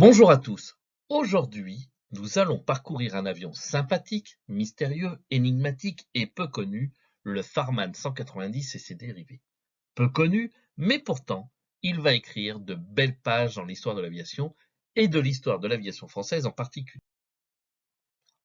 Bonjour à tous. Aujourd'hui, nous allons parcourir un avion sympathique, mystérieux, énigmatique et peu connu, le Farman 190 et ses dérivés. Peu connu, mais pourtant, il va écrire de belles pages dans l'histoire de l'aviation et de l'histoire de l'aviation française en particulier.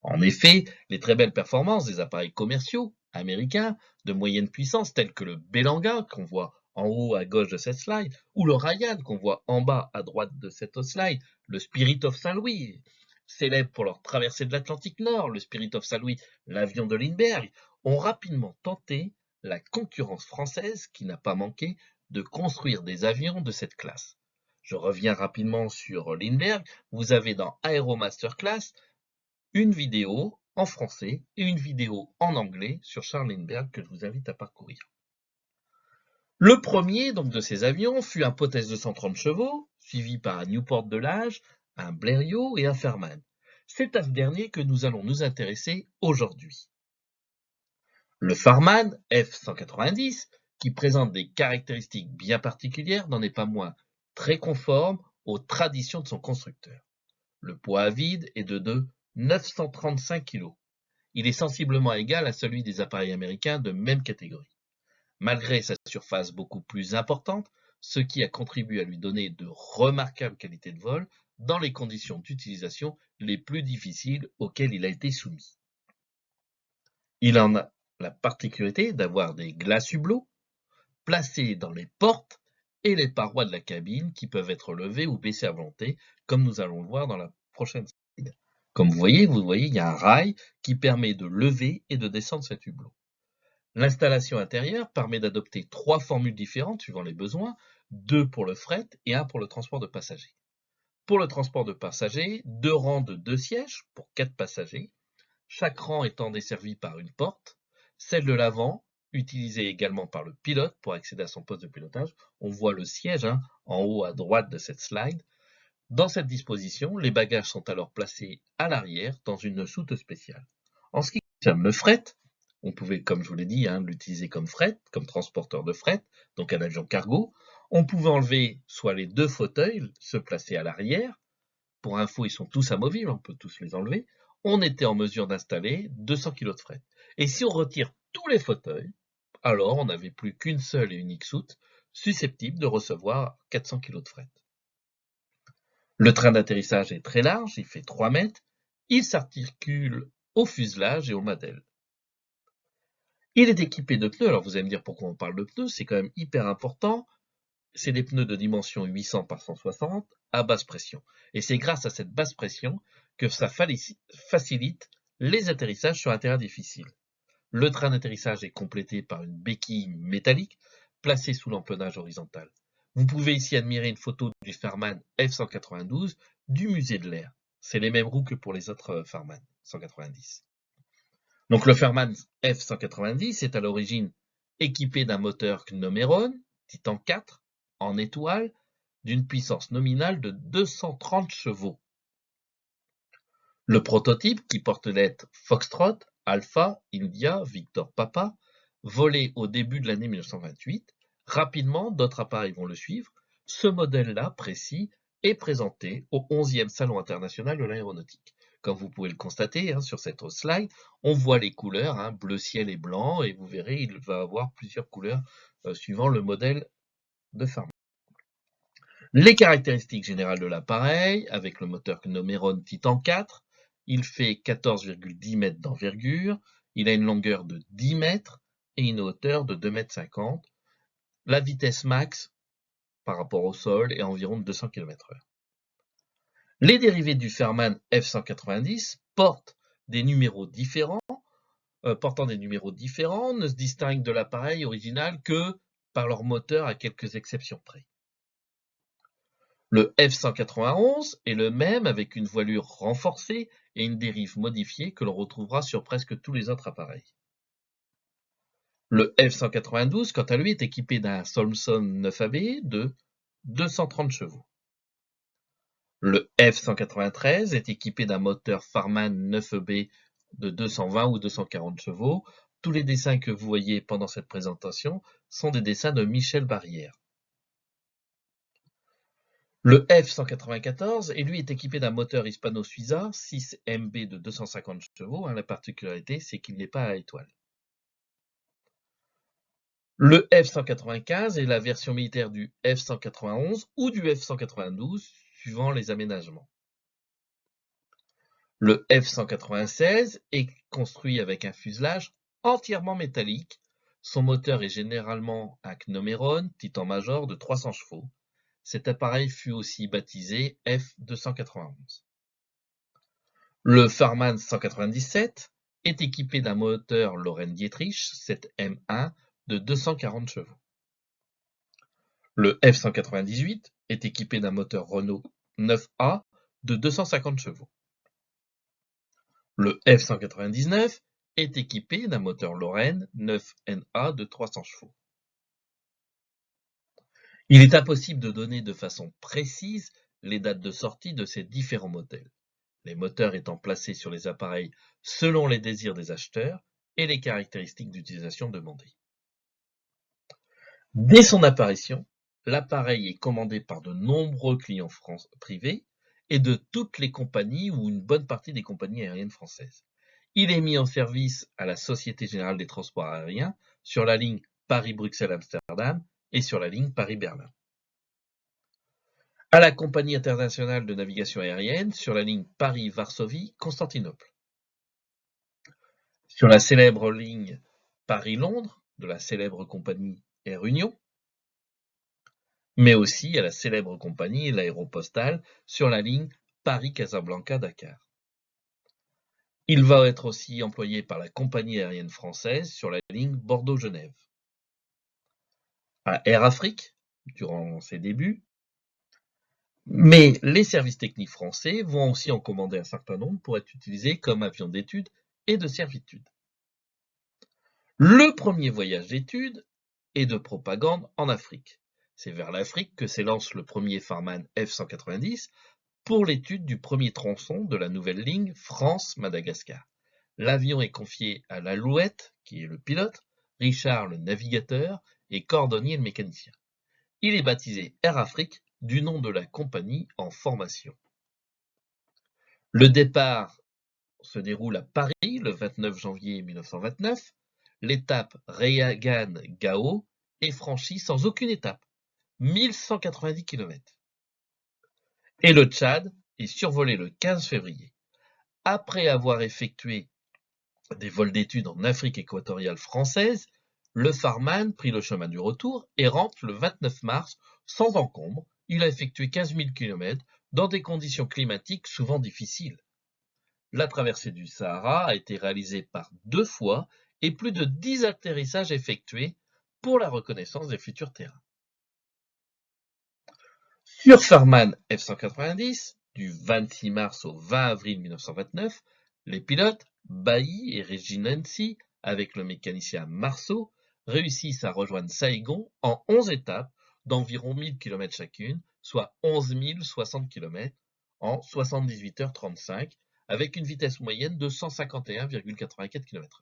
En effet, les très belles performances des appareils commerciaux américains de moyenne puissance tels que le Belanga qu'on voit en haut à gauche de cette slide ou le Ryan qu'on voit en bas à droite de cette slide, le Spirit of Saint-Louis, célèbre pour leur traversée de l'Atlantique Nord, le Spirit of Saint-Louis, l'avion de Lindbergh, ont rapidement tenté la concurrence française qui n'a pas manqué de construire des avions de cette classe. Je reviens rapidement sur Lindbergh. Vous avez dans Aero Masterclass une vidéo en français et une vidéo en anglais sur Charles Lindbergh que je vous invite à parcourir. Le premier donc de ces avions fut un Potez 230 chevaux, suivi par un Newport de Lage, un Blériot et un Farman. C'est à ce dernier que nous allons nous intéresser aujourd'hui. Le Farman F190, qui présente des caractéristiques bien particulières, n'en est pas moins très conforme aux traditions de son constructeur. Le poids à vide est de 935 kg. Il est sensiblement égal à celui des appareils américains de même catégorie. Malgré sa surface beaucoup plus importante, ce qui a contribué à lui donner de remarquables qualités de vol dans les conditions d'utilisation les plus difficiles auxquelles il a été soumis. Il en a la particularité d'avoir des glace-hublots placés dans les portes et les parois de la cabine qui peuvent être levées ou baissées à volonté, comme nous allons le voir dans la prochaine slide. Comme vous voyez, il y a un rail qui permet de lever et de descendre cet hublot. L'installation intérieure permet d'adopter 3 formules différentes suivant les besoins, 2 pour le fret et 1 pour le transport de passagers. Pour le transport de passagers, 2 rangs de 2 sièges pour 4 passagers, chaque rang étant desservi par une porte, celle de l'avant, utilisée également par le pilote pour accéder à son poste de pilotage. On voit le siège en haut à droite de cette slide. Dans cette disposition, les bagages sont alors placés à l'arrière dans une soute spéciale. En ce qui concerne le fret, on pouvait, comme je vous l'ai dit, l'utiliser comme fret, comme transporteur de fret, donc un avion cargo. On pouvait enlever soit les 2 fauteuils, se placer à l'arrière. Pour info, ils sont tous amovibles, on peut tous les enlever. On était en mesure d'installer 200 kg de fret. Et si on retire tous les fauteuils, alors on n'avait plus qu'une seule et unique soute susceptible de recevoir 400 kg de fret. Le train d'atterrissage est très large, il fait 3 mètres. Il s'articule au fuselage et au madel. Il est équipé de pneus. Alors vous allez me dire pourquoi on parle de pneus, c'est quand même hyper important. C'est des pneus de dimension 800 par 160 à basse pression. Et c'est grâce à cette basse pression que ça facilite les atterrissages sur un terrain difficile. Le train d'atterrissage est complété par une béquille métallique placée sous l'empennage horizontal. Vous pouvez ici admirer une photo du Farman F192 du musée de l'air. C'est les mêmes roues que pour les autres Farman 190. Donc le Farman F190 est à l'origine équipé d'un moteur Gnomeron Titan 4 en étoile d'une puissance nominale de 230 chevaux. Le prototype, qui porte les lettres Foxtrot, Alpha, India, Victor Papa, volé au début de l'année 1928, rapidement d'autres appareils vont le suivre. Ce modèle-là précis est présenté au 11e Salon international de l'aéronautique. Comme vous pouvez le constater sur cette slide, on voit les couleurs, bleu ciel et blanc, et vous verrez, il va avoir plusieurs couleurs suivant le modèle de Farman. Les caractéristiques générales de l'appareil, avec le moteur Gnomeron Titan 4, il fait 14,10 mètres d'envergure, il a une longueur de 10 mètres et une hauteur de 2,50 mètres. La vitesse max par rapport au sol est environ de 200 km/h. Les dérivés du Farman F190 portant des numéros différents, ne se distinguent de l'appareil original que par leur moteur à quelques exceptions près. Le F191 est le même avec une voilure renforcée et une dérive modifiée que l'on retrouvera sur presque tous les autres appareils. Le F192, quant à lui, est équipé d'un Solmson 9AB de 230 chevaux. Le F193 est équipé d'un moteur Farman 9EB de 220 ou 240 chevaux. Tous les dessins que vous voyez pendant cette présentation sont des dessins de Michel Barrière. Le F-194 lui est équipé d'un moteur hispano-suiza 6 MB de 250 chevaux. La particularité, c'est qu'il n'est pas à étoile. Le F-195 est la version militaire du F-191 ou du F-192, suivant les aménagements. Le F-196 est construit avec un fuselage entièrement métallique. Son moteur est généralement un Pnomeron Titan Major de 300 chevaux. Cet appareil fut aussi baptisé F-291. Le Farman 197 est équipé d'un moteur Loren-Dietrich 7M1 de 240 chevaux. Le F-198 est équipé d'un moteur Renault 9A de 250 chevaux. Le F-199 est équipé d'un moteur Loren 9NA de 300 chevaux. Il est impossible de donner de façon précise les dates de sortie de ces différents modèles, les moteurs étant placés sur les appareils selon les désirs des acheteurs et les caractéristiques d'utilisation demandées. Dès son apparition, l'appareil est commandé par de nombreux clients privés et de toutes les compagnies ou une bonne partie des compagnies aériennes françaises. Il est mis en service à la Société Générale des Transports Aériens sur la ligne Paris-Bruxelles-Amsterdam et sur la ligne Paris-Berlin. À la Compagnie internationale de navigation aérienne sur la ligne Paris-Varsovie-Constantinople. Sur la célèbre ligne Paris-Londres de la célèbre compagnie Air Union, mais aussi à la célèbre compagnie l'Aéropostale sur la ligne Paris-Casablanca-Dakar. Il va être aussi employé par la compagnie aérienne française sur la ligne Bordeaux-Genève. À Air Afrique, durant ses débuts, mais les services techniques français vont aussi en commander un certain nombre pour être utilisés comme avion d'études et de servitude. Le premier voyage d'études et de propagande en Afrique. C'est vers l'Afrique que s'élance le premier Farman F-190 pour l'étude du premier tronçon de la nouvelle ligne France-Madagascar. L'avion est confié à l'Alouette, qui est le pilote, Richard le navigateur et Cordonnier le mécanicien. Il est baptisé Air Afrique du nom de la compagnie en formation. Le départ se déroule à Paris le 29 janvier 1929. L'étape Reagan-Gao est franchie sans aucune étape, 1190 km. Et le Tchad est survolé le 15 février. Après avoir effectué des vols d'études en Afrique équatoriale française, le Farman prit le chemin du retour et rentre le 29 mars sans encombre. Il a effectué 15 000 km dans des conditions climatiques souvent difficiles. La traversée du Sahara a été réalisée par 2 fois et plus de 10 atterrissages effectués pour la reconnaissance des futurs terrains. Sur Farman F-190, du 26 mars au 20 avril 1929, les pilotes Bailly et Reginensi, avec le mécanicien Marceau, réussissent à rejoindre Saïgon en 11 étapes d'environ 1000 km chacune, soit 11 060 km en 78h35, avec une vitesse moyenne de 151,84 km/h.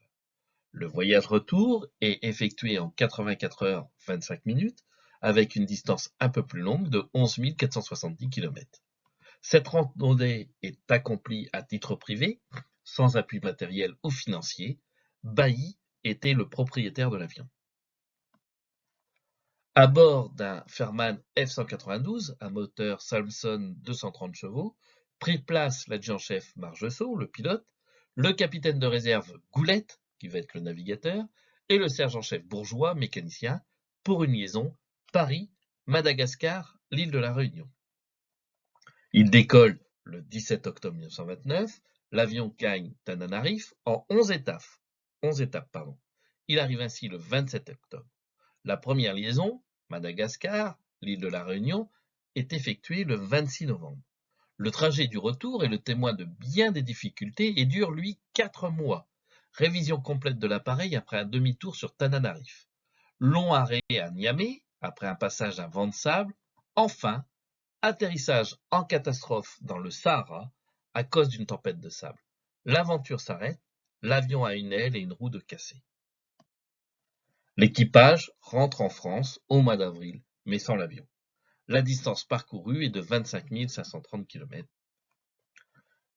Le voyage retour est effectué en 84 heures 25 minutes, avec une distance un peu plus longue de 11 470 km. Cette randonnée est accomplie à titre privé, sans appui matériel ou financier. Bailly était le propriétaire de l'avion. À bord d'un Farman F-192, un moteur Salmson 230 chevaux, prit place l'adjudant-chef Margesso, le pilote, le capitaine de réserve Goulette, qui va être le navigateur, et le sergent-chef Bourgeois, mécanicien, pour une liaison Paris, Madagascar, l'île de la Réunion. Il décolle le 17 octobre 1929, l'avion gagne Tananarive en 11 étapes. Il arrive ainsi le 27 octobre. La première liaison, Madagascar, l'île de la Réunion, est effectuée le 26 novembre. Le trajet du retour est le témoin de bien des difficultés et dure, lui, 4 mois. Révision complète de l'appareil après un demi-tour sur Tananarive. Long arrêt à Niamey, après un passage d'un vent de sable. Enfin, atterrissage en catastrophe dans le Sahara à cause d'une tempête de sable. L'aventure s'arrête, l'avion a une aile et une roue de cassée. L'équipage rentre en France au mois d'avril, mais sans l'avion. La distance parcourue est de 25 530 km.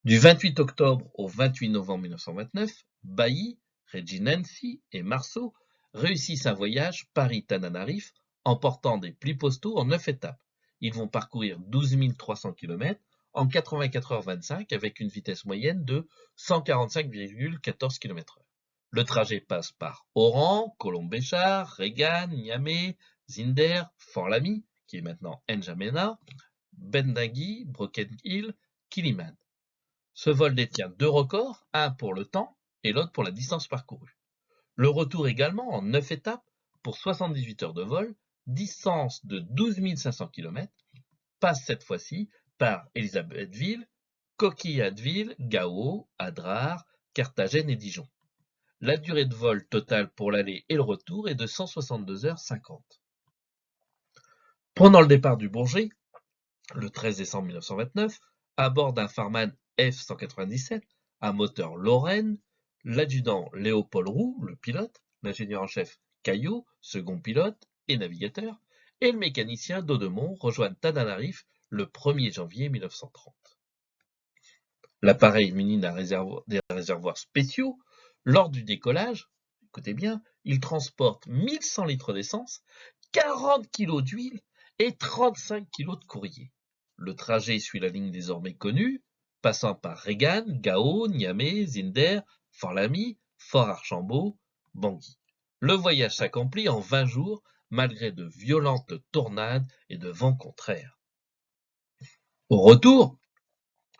Du 28 octobre au 28 novembre 1929, Bailly, Reginensi et Marceau réussissent un voyage Paris-Tananarive en portant des plis postaux en 9 étapes. Ils vont parcourir 12 300 km en 84h25 avec une vitesse moyenne de 145,14 km/h. Le trajet passe par Oran, Colombe-Béchar, Regan, Niamey, Zinder, Fort-Lamy, qui est maintenant N'Djamena, Bendagui, Broken Hill, Kiliman. Ce vol détient 2 records, un pour le temps et l'autre pour la distance parcourue. Le retour également en 9 étapes pour 78 heures de vol, distance de 12 500 km, passe cette fois-ci par Elisabethville, Coquilladeville, Gao, Adrar, Carthagène et Dijon. La durée de vol totale pour l'aller et le retour est de 162h50. Pendant le départ du Bourget, le 13 décembre 1929, à bord d'un Farman F-197 à moteur Lorraine, l'adjudant Léopold Roux, le pilote, l'ingénieur en chef Caillot, second pilote et navigateur, et le mécanicien Daudemont rejoignent Tananarive le 1er janvier 1930. L'appareil muni des réservoirs spéciaux, lors du décollage, écoutez bien, il transporte 1100 litres d'essence, 40 kg d'huile et 35 kg de courrier. Le trajet suit la ligne désormais connue, passant par Regan, Gao, Niamey, Zinder, Fort-Lamy, Fort-Archambault, Bangui. Le voyage s'accomplit en 20 jours, malgré de violentes tornades et de vents contraires. Au retour,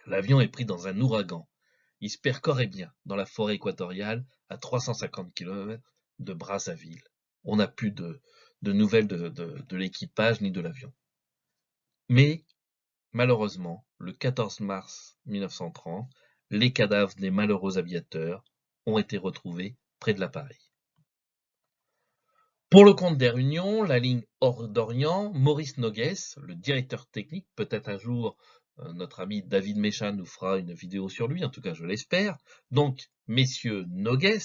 l'avion est pris dans un ouragan. Il se perd corps et bien dans la forêt équatoriale à 350 km de Brazzaville. On n'a plus de nouvelles de l'équipage ni de l'avion. Mais malheureusement, le 14 mars 1930, les cadavres des malheureux aviateurs ont été retrouvés près de l'appareil. Pour le compte d'Air Union, la ligne hors d'Orient, Maurice Nogues, le directeur technique, peut-être un jour notre ami David Méchan nous fera une vidéo sur lui, en tout cas je l'espère. Donc, messieurs Nogues,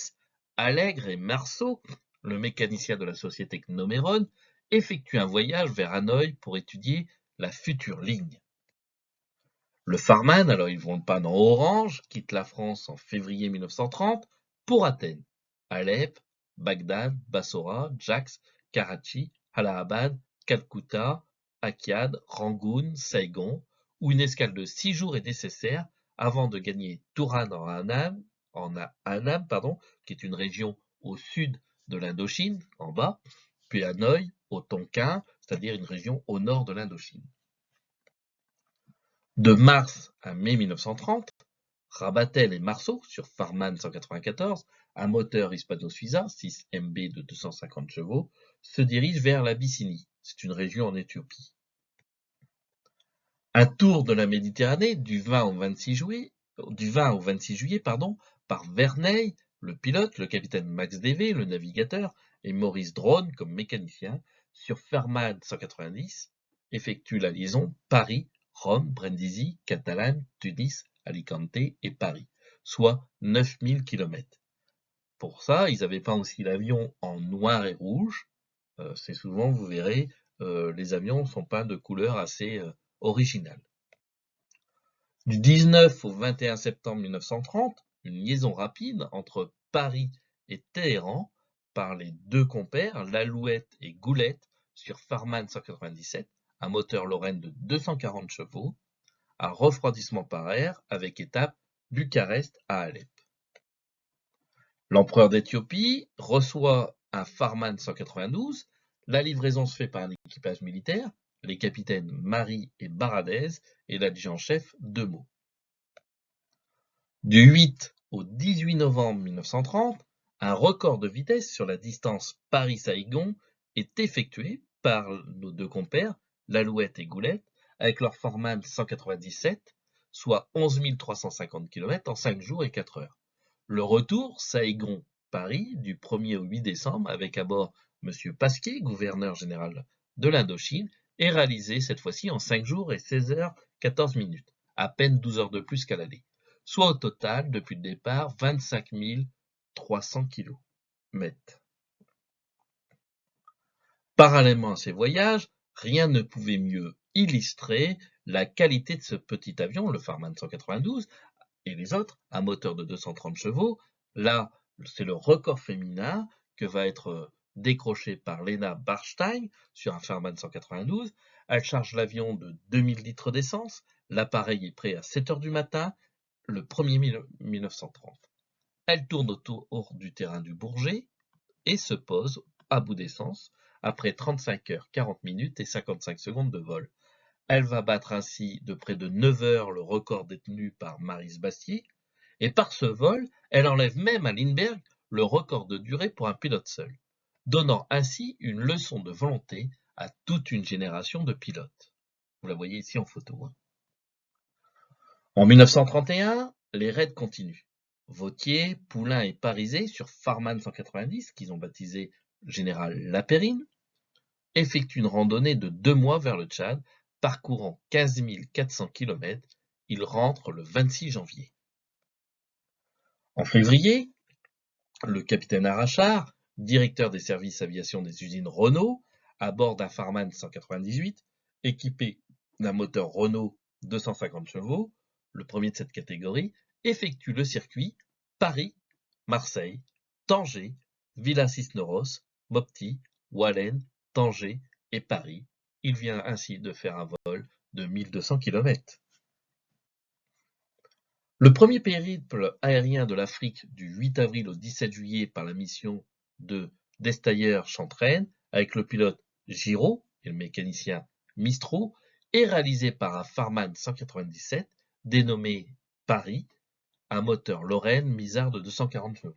Allègre et Marceau, le mécanicien de la société Gnomeron, effectuent un voyage vers Hanoï pour étudier la future ligne. Le Farman, alors ils vont pas dans Orange, quitte la France en février 1930 pour Athènes, Alep, Bagdad, Bassora, Jax, Karachi, Allahabad, Calcutta, Akiad, Rangoon, Saigon, où une escale de 6 jours est nécessaire avant de gagner Turan en Annam, qui est une région au sud de l'Indochine, en bas, puis Hanoï, au Tonkin, c'est-à-dire une région au nord de l'Indochine. De mars à mai 1930, Rabatel et Marceau, sur Farman 194, un moteur Hispano-Suiza 6 MB de 250 chevaux, se dirigent vers l'Abyssinie. C'est une région en Éthiopie. Un tour de la Méditerranée du 20 au 26 juillet, par Verneuil, le pilote, le capitaine Max Devé, le navigateur, et Maurice Drone comme mécanicien, sur Farman 190, effectue la liaison Paris, Rome, Brindisi, Catalane, Tunis, Alicante et Paris, soit 9000 km. Pour ça, ils avaient peint aussi l'avion en noir et rouge. C'est souvent, vous verrez, les avions sont peints de couleurs assez originales. Du 19 au 21 septembre 1930, une liaison rapide entre Paris et Téhéran par les deux compères, l'Alouette et Goulette, sur Farman 197, un moteur Lorraine de 240 chevaux, à refroidissement par air avec étape Bucarest à Alep. L'empereur d'Éthiopie reçoit un Farman 192, la livraison se fait par un équipage militaire, les capitaines Marie et Baradez et l'adjudant-chef Demeaux. Du 8 au 18 novembre 1930, un record de vitesse sur la distance Paris-Saïgon est effectué par nos deux compères, l'Alouette et Goulette, avec leur Farman 197, soit 11 350 km en 5 jours et 4 heures. Le retour Saïgon-Paris du 1er au 8 décembre avec à bord M. Pasquier, gouverneur général de l'Indochine, est réalisé cette fois-ci en 5 jours et 16 heures 14 minutes, à peine 12 heures de plus qu'à l'aller, soit au total, depuis le départ, 25 300 km. Parallèlement à ces voyages, Rien ne pouvait mieux illustrer la qualité de ce petit avion, le Farman 192, et les autres, à moteur de 230 chevaux. Là, c'est le record féminin que va être décroché par Lena Barstein sur un Farman 192. Elle charge l'avion de 2000 litres d'essence. L'appareil est prêt à 7 heures du matin, le 1er mai 1930. Elle tourne autour du terrain du Bourget et se pose à bout d'essence après 35 heures 40 minutes et 55 secondes de vol. Elle va battre ainsi de près de 9 heures le record détenu par Maryse Bastier, et par ce vol, elle enlève même à Lindbergh le record de durée pour un pilote seul, donnant ainsi une leçon de volonté à toute une génération de pilotes. Vous la voyez ici en photo. En 1931, les raids continuent. Vautier, Poulain et Parisé sur Farman 190, qu'ils ont baptisé Général Lapérine, effectuent une randonnée de 2 mois vers le Tchad, parcourant 15 400 km. Ils rentrent le 26 janvier. En février, le capitaine Arrachard, directeur des services aviation des usines Renault, à bord d'un Farman 198, équipé d'un moteur Renault 250 chevaux, le premier de cette catégorie, effectue le circuit Paris, Marseille, Tanger, Villa-Cisneros, Mopti, Wallen, Tanger et Paris. Il vient ainsi de faire un vol de 1200 km. Le premier périple aérien de l'Afrique du 8 avril au 17 juillet par la mission de Destailleur-Chantraine avec le pilote Giraud et le mécanicien Mistro est réalisé par un Farman 197 dénommé Paris, un moteur Lorraine Misard de 240 chevaux.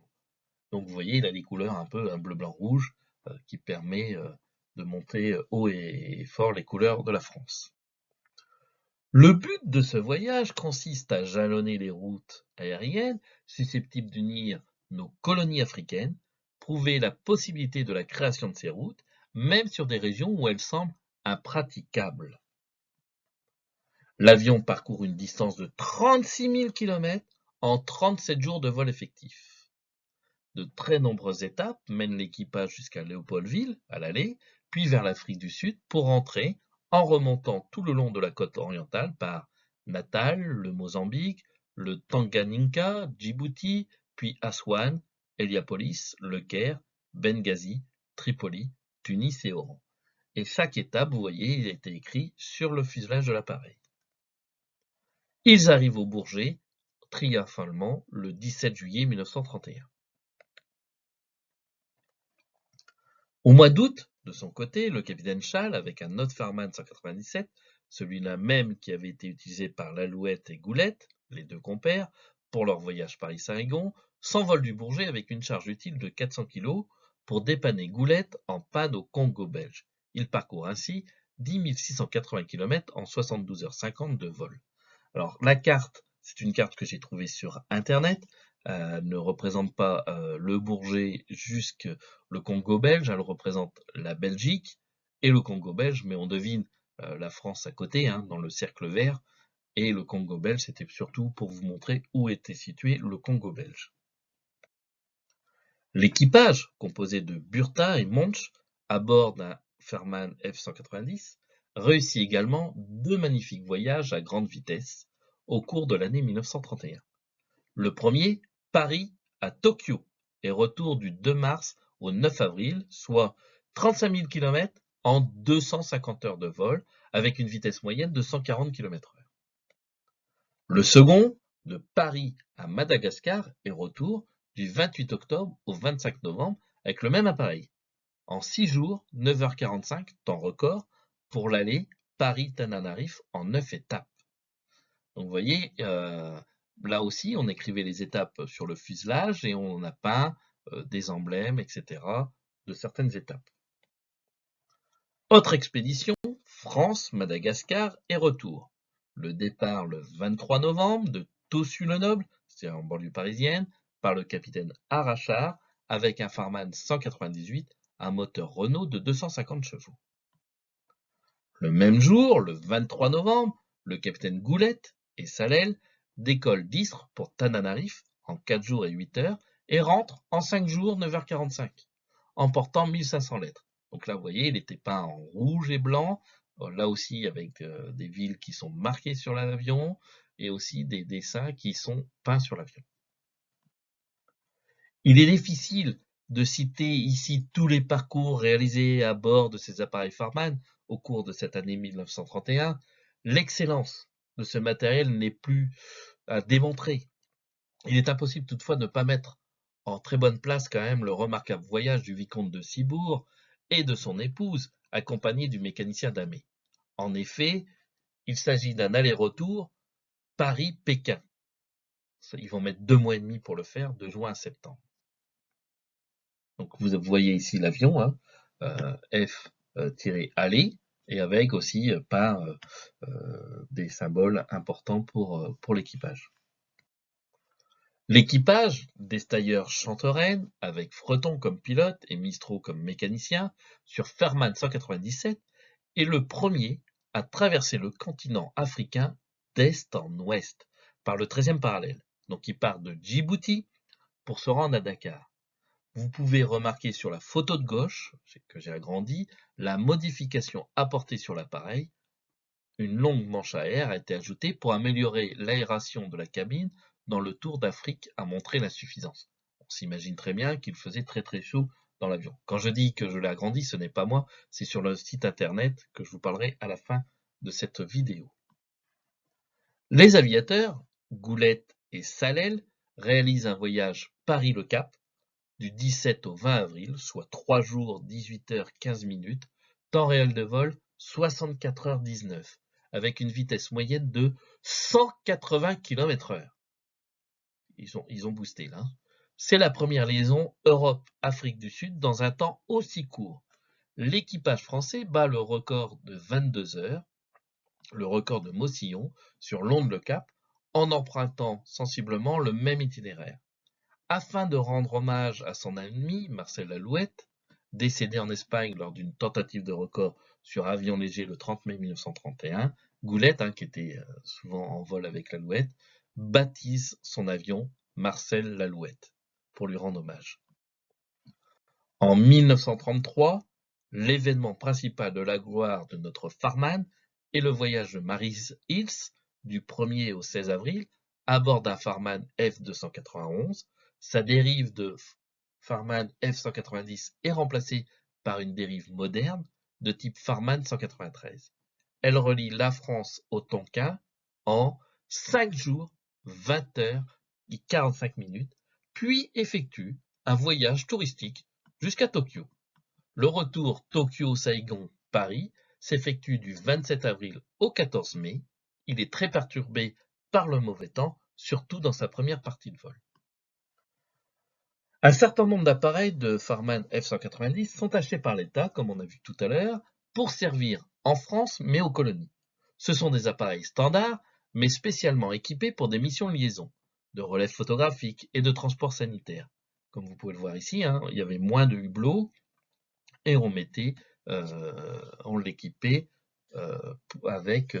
Donc vous voyez, il a les couleurs un peu un bleu-blanc-rouge qui permet de montrer haut et fort les couleurs de la France. Le but de ce voyage consiste à jalonner les routes aériennes susceptibles d'unir nos colonies africaines, prouver la possibilité de la création de ces routes, même sur des régions où elles semblent impraticables. L'avion parcourt une distance de 36 000 km en 37 jours de vol effectif. De très nombreuses étapes mènent l'équipage jusqu'à Léopoldville, à l'aller, puis vers l'Afrique du Sud pour rentrer en remontant tout le long de la côte orientale par Natal, le Mozambique, le Tanganyika, Djibouti, puis Aswan, Heliapolis, Le Caire, Benghazi, Tripoli, Tunis et Oran. Et chaque étape, vous voyez, il a été écrit sur le fuselage de l'appareil. Ils arrivent au Bourget, triomphalement, le 17 juillet 1931. Au mois d'août, de son côté, le capitaine Schall, avec un autre Farman 197, celui-là même qui avait été utilisé par l'Alouette et Goulette, les deux compères, pour leur voyage Paris-Saint-Rigon, s'envole du Bourget avec une charge utile de 400 kg pour dépanner Goulette en panne au Congo belge. Il parcourt ainsi 10 680 km en 72h50 de vol. Alors la carte, c'est une carte que j'ai trouvée sur internet. Ne représente pas le Bourget jusque le Congo belge, elle représente la Belgique et le Congo belge, mais on devine la France à côté, dans le cercle vert, et le Congo belge, c'était surtout pour vous montrer où était situé le Congo belge. L'équipage, composé de Burta et Monch, à bord d'un Farman F-190, réussit également 2 magnifiques voyages à grande vitesse au cours de l'année 1931. Le premier, Paris à Tokyo, et retour du 2 mars au 9 avril, soit 35 000 km en 250 heures de vol, avec une vitesse moyenne de 140 km/h. Le second, de Paris à Madagascar, et retour du 28 octobre au 25 novembre, avec le même appareil. En 6 jours, 9h45, temps record, pour l'aller Paris-Tananarive en 9 étapes. Donc vous voyez, là aussi, on écrivait les étapes sur le fuselage et on a peint des emblèmes, etc. de certaines étapes. Autre expédition, France-Madagascar et retour. Le départ le 23 novembre de Tossu-le-Noble, c'est en banlieue parisienne, par le capitaine Arrachard avec un Farman 198, un moteur Renault de 250 chevaux. Le même jour, le 23 novembre, le capitaine Goulette et Salel décollent d'Istres pour Tananarive en 4 jours et 8 heures et rentrent en 5 jours 9h45, emportant 1500 lettres. Donc là, vous voyez, il était peint en rouge et blanc, là aussi avec des villes qui sont marquées sur l'avion, et aussi des dessins qui sont peints sur l'avion. Il est difficile de citer ici tous les parcours réalisés à bord de ces appareils Farman au cours de cette année 1931. L'excellence de ce matériel n'est plus à démontrer. Il est impossible toutefois de ne pas mettre en très bonne place quand même le remarquable voyage du vicomte de Cibourg et de son épouse, accompagné du mécanicien Damé. En effet, il s'agit d'un aller-retour Paris-Pékin. Ils vont mettre 2 mois et demi pour le faire, de juin à septembre. Donc vous voyez ici l'avion, hein, F-aller, et avec aussi peint des symboles importants pour l'équipage. L'équipage, Dessteier Chantereine, avec Freton comme pilote et Mistral comme mécanicien, sur Farman 197, est le premier à traverser le continent africain d'est en ouest, par le 13e parallèle. Donc il part de Djibouti pour se rendre à Dakar. Vous pouvez remarquer sur la photo de gauche, que j'ai agrandie, la modification apportée sur l'appareil. Une longue manche à air a été ajoutée pour améliorer l'aération de la cabine dans le Tour d'Afrique à montrer l'insuffisance. On s'imagine très bien qu'il faisait très très chaud dans l'avion. Quand je dis que je l'ai agrandi, ce n'est pas moi, c'est sur le site internet que je vous parlerai à la fin de cette vidéo. Les aviateurs, Goulette et Salel, réalisent un voyage Paris-Le Cap du 17 au 20 avril, soit 3 jours, 18 heures, 15 minutes, temps réel de vol 64h19, avec une vitesse moyenne de 180 km/h. Ils ont boosté là. C'est la première liaison Europe-Afrique du Sud dans un temps aussi court. L'équipage français bat le record de 22 heures, le record de Mossillon, sur Londres-le-Cap, en empruntant sensiblement le même itinéraire. Afin de rendre hommage à son ami Marcel Lalouette, décédé en Espagne lors d'une tentative de record sur avion léger le 30 mai 1931, Goulette, qui était souvent en vol avec Lalouette, baptise son avion Marcel Lalouette pour lui rendre hommage. En 1933, l'événement principal de la gloire de notre Farman est le voyage de Maryse Hills du 1er au 16 avril à bord d'un Farman F291. Sa dérive de Farman F190 est remplacée par une dérive moderne de type Farman 193. Elle relie la France au Tonkin en 5 jours, 20 heures et 45 minutes, puis effectue un voyage touristique jusqu'à Tokyo. Le retour Tokyo-Saigon-Paris s'effectue du 27 avril au 14 mai. Il est très perturbé par le mauvais temps, surtout dans sa première partie de vol. Un certain nombre d'appareils de Farman F190 sont achetés par l'État, comme on a vu tout à l'heure, pour servir en France mais aux colonies. Ce sont des appareils standards, mais spécialement équipés pour des missions de liaison, de relève photographique et de transport sanitaire. Comme vous pouvez le voir ici, il y avait moins de hublots et on l'équipait avec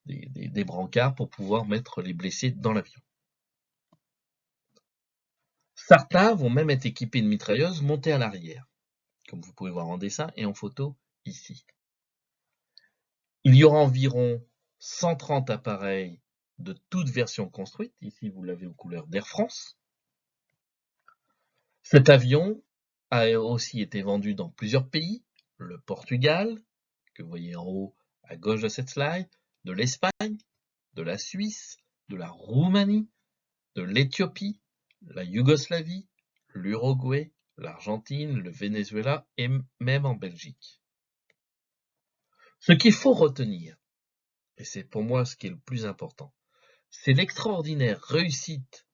des brancards pour pouvoir mettre les blessés dans l'avion. Certains vont même être équipés de mitrailleuses montées à l'arrière, comme vous pouvez voir en dessin et en photo ici. Il y aura environ 130 appareils de toutes versions construites. Ici, vous l'avez aux couleurs d'Air France. Cet avion a aussi été vendu dans plusieurs pays, le Portugal, que vous voyez en haut à gauche de cette slide, de l'Espagne, de la Suisse, de la Roumanie, de l'Éthiopie, la Yougoslavie, l'Uruguay, l'Argentine, le Venezuela et même en Belgique. Ce qu'il faut retenir, et c'est pour moi ce qui est le plus important, c'est l'extraordinaire réussite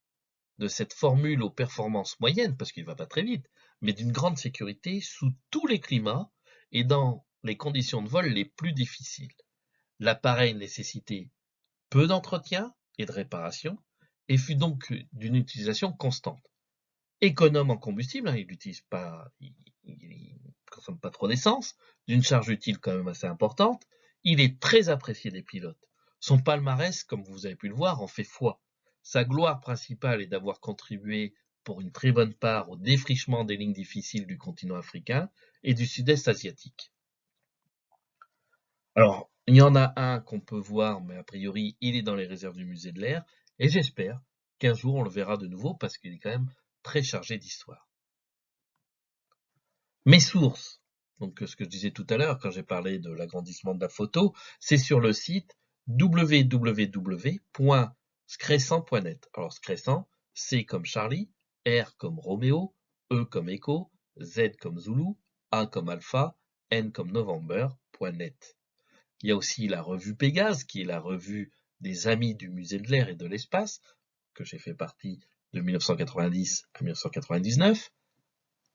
de cette formule aux performances moyennes, parce qu'il ne va pas très vite, mais d'une grande sécurité sous tous les climats et dans les conditions de vol les plus difficiles. L'appareil nécessitait peu d'entretien et de réparation et fut donc d'une utilisation constante. Économe en combustible, il consomme pas trop d'essence, d'une charge utile quand même assez importante, il est très apprécié des pilotes. Son palmarès, comme vous avez pu le voir, en fait foi. Sa gloire principale est d'avoir contribué pour une très bonne part au défrichement des lignes difficiles du continent africain et du sud-est asiatique. Alors, il y en a un qu'on peut voir, mais a priori, il est dans les réserves du musée de l'Air, et j'espère qu'un jour on le verra de nouveau parce qu'il est quand même très chargé d'histoire. Mes sources, donc ce que je disais tout à l'heure quand j'ai parlé de l'agrandissement de la photo, c'est sur le site www.screscent.net. Alors Screscent, C comme Charlie, R comme Roméo, E comme Echo, Z comme Zulu, A comme Alpha, N comme November.net. Il y a aussi la revue Pégase, qui est la revue des amis du musée de l'air et de l'espace, que j'ai fait partie de 1990 à 1999.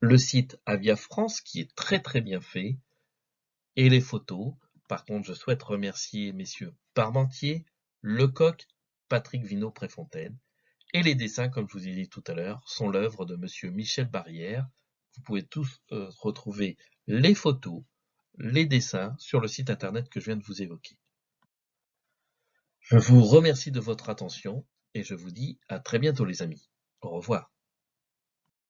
Le site Avia France, qui est très très bien fait, et les photos. Par contre, je souhaite remercier messieurs Parmentier, Lecoq, Patrick Vineau-Préfontaine. Et les dessins, comme je vous ai dit tout à l'heure, sont l'œuvre de monsieur Michel Barrière. Vous pouvez tous retrouver les photos, les dessins sur le site internet que je viens de vous évoquer. Je vous remercie de votre attention et je vous dis à très bientôt les amis. Au revoir.